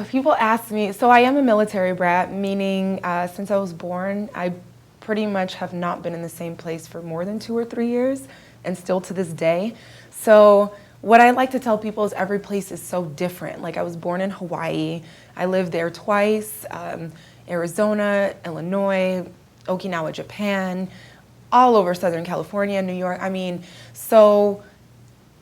People ask me, so I am a military brat, meaning since I was born, I pretty much have not been in the same place for more than 2 or 3 years, and still to this day. So what I like to tell people is every place is so different. Like I was born in Hawaii, I lived there twice, Arizona, Illinois, Okinawa, Japan, all over Southern California, New York. I mean, so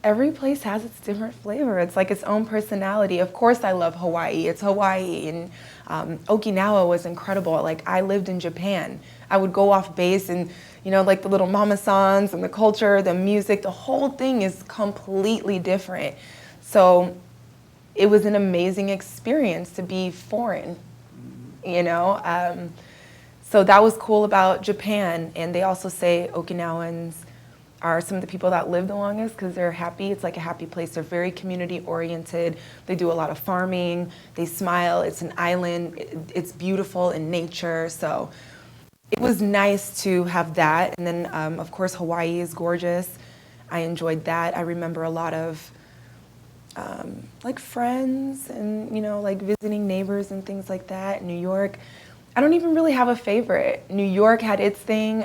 every place has its different flavor. It's like its own personality. Of course I love Hawaii. It's Hawaii. And Okinawa was incredible. Like I lived in Japan. I would go off base and, you know, like the little mama-sans and the culture, the music, the whole thing is completely different. So it was an amazing experience to be foreign, you know. So that was cool about Japan. And they also say Okinawans are some of the people that live the longest because they're happy. It's like a happy place. They're very community oriented. They do a lot of farming. They smile. It's an island. It's beautiful in nature. So it was nice to have that. And then, of course, Hawaii is gorgeous. I enjoyed that. I remember a lot of like friends and, you know, like visiting neighbors and things like that. New York, I don't even really have a favorite. New York had its thing.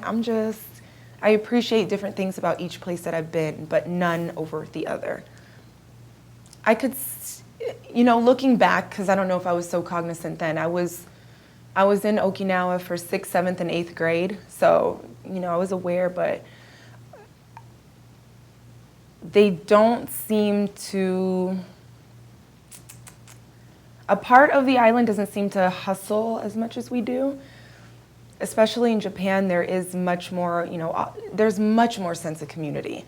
I appreciate different things about each place that I've been, but none over the other. I could, you know, looking back, because I don't know if I was so cognizant then, I was in Okinawa for 6th, 7th, and 8th grade, so, you know, I was aware, but they don't seem to, a part of the island doesn't seem to hustle as much as we do. Especially in Japan, there is much more, you know, there's much more sense of community.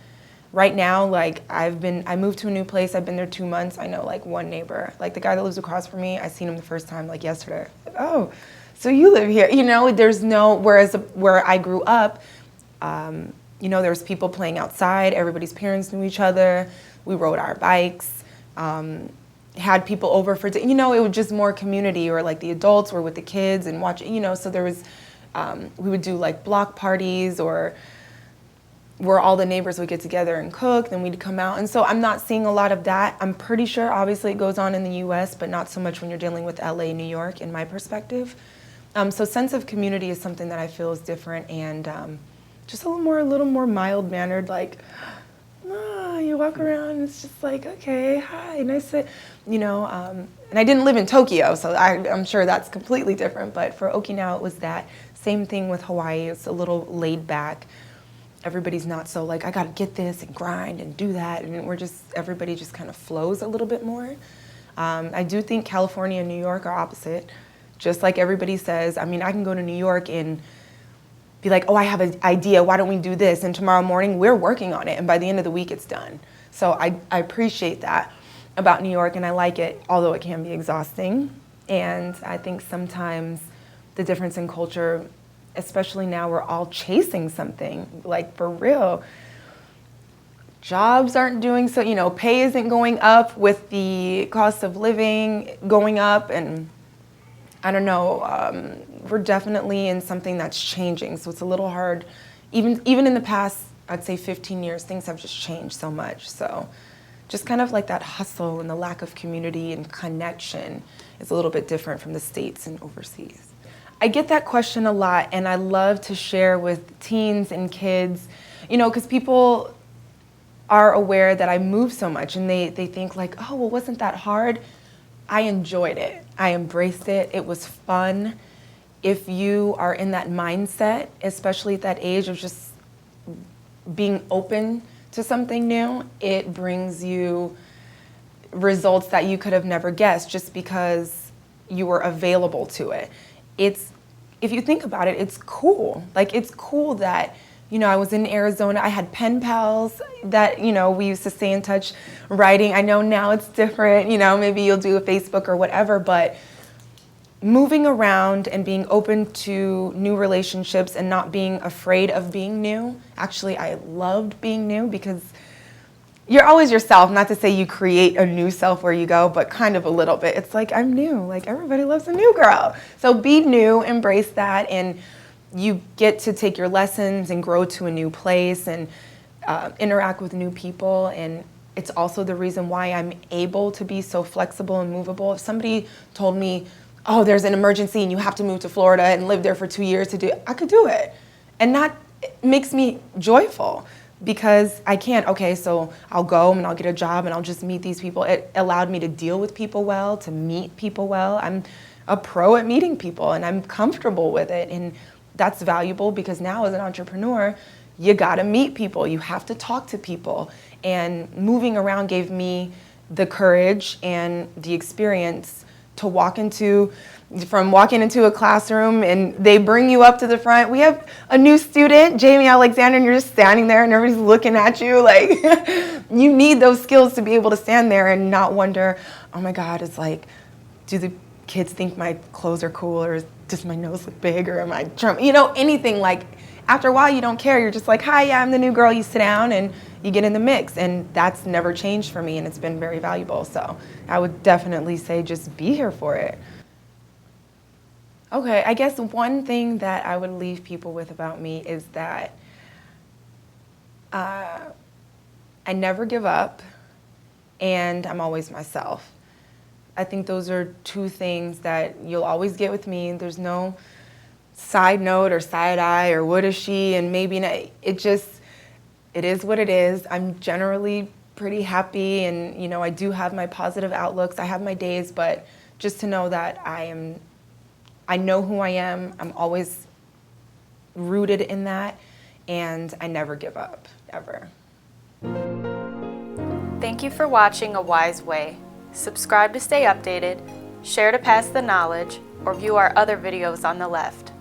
Right now, like I moved to a new place, I've been there 2 months, I know like one neighbor. Like the guy that lives across from me, I seen him the first time like yesterday. Like, oh, so you live here. You know, there's no, whereas where I grew up, you know, there was people playing outside, everybody's parents knew each other, we rode our bikes, had people over for, you know, it was just more community, or like the adults were with the kids and watching, you know, so there was, we would do like block parties or where all the neighbors would get together and cook, then we'd come out. And so I'm not seeing a lot of that. I'm pretty sure obviously it goes on in the US, but not so much when you're dealing with LA, New York, in my perspective. So sense of community is something that I feel is different, and just a little more mild-mannered, like, you walk around, it's just like, okay, hi, nice to, you know, and I didn't live in Tokyo, so I'm sure that's completely different, but for Okinawa it was that. Same thing with Hawaii, it's a little laid back. Everybody's not so like, I gotta get this and grind and do that, and everybody just kind of flows a little bit more. I do think California and New York are opposite, just like everybody says. I mean, I can go to New York and be like, oh, I have an idea, why don't we do this? And tomorrow morning, we're working on it, and by the end of the week, it's done. So I appreciate that about New York, and I like it, although it can be exhausting. And I think sometimes the difference in culture, especially now we're all chasing something, like for real. Jobs aren't doing so, you know, pay isn't going up with the cost of living going up, and I don't know, we're definitely in something that's changing, so it's a little hard. Even in the past, I'd say 15 years, things have just changed so much. So just kind of like that hustle and the lack of community and connection is a little bit different from the States and overseas. I get that question a lot, and I love to share with teens and kids, you know, because people are aware that I move so much, and they think like, oh, well, wasn't that hard? I enjoyed it. I embraced it. It was fun. If you are in that mindset, especially at that age of just being open to something new, it brings you results that you could have never guessed just because you were available to it. If you think about it, it's cool. Like, it's cool that, you know, I was in Arizona, I had pen pals that, you know, we used to stay in touch writing. I know now it's different, you know, maybe you'll do a Facebook or whatever, but moving around and being open to new relationships and not being afraid of being new. Actually, I loved being new because you're always yourself. Not to say you create a new self where you go, but kind of a little bit. It's like, I'm new. Like, everybody loves a new girl. So be new, embrace that, and you get to take your lessons and grow to a new place and interact with new people. And it's also the reason why I'm able to be so flexible and movable. If somebody told me, oh, there's an emergency and you have to move to Florida and live there for 2 years to do it, I could do it. And that makes me joyful because I can't, okay, so I'll go and I'll get a job and I'll just meet these people. It allowed me to deal with people well, to meet people well. I'm a pro at meeting people and I'm comfortable with it. And that's valuable because now as an entrepreneur, you gotta meet people, you have to talk to people. And moving around gave me the courage and the experience to walking into a classroom and they bring you up to the front. We have a new student, Jaimi Alexander, and you're just standing there and everybody's looking at you like, you need those skills to be able to stand there and not wonder, oh my God, it's like, do the kids think my clothes are cool or does my nose look big or am I Trump? You know, anything. Like, after a while you don't care. You're just like, hi, yeah, I'm the new girl. You sit down and you get in the mix. And that's never changed for me and it's been very valuable. So I would definitely say just be here for it. Okay, I guess one thing that I would leave people with about me is that I never give up and I'm always myself. I think those are two things that you'll always get with me. There's no side note or side eye or what is she and maybe not. It is what it is. I'm generally pretty happy and, you know, I do have my positive outlooks. I have my days, but just to know that I know who I am. I'm always rooted in that and I never give up, ever. Thank you for watching A Wise Way. Subscribe to stay updated, share to pass the knowledge, or view our other videos on the left.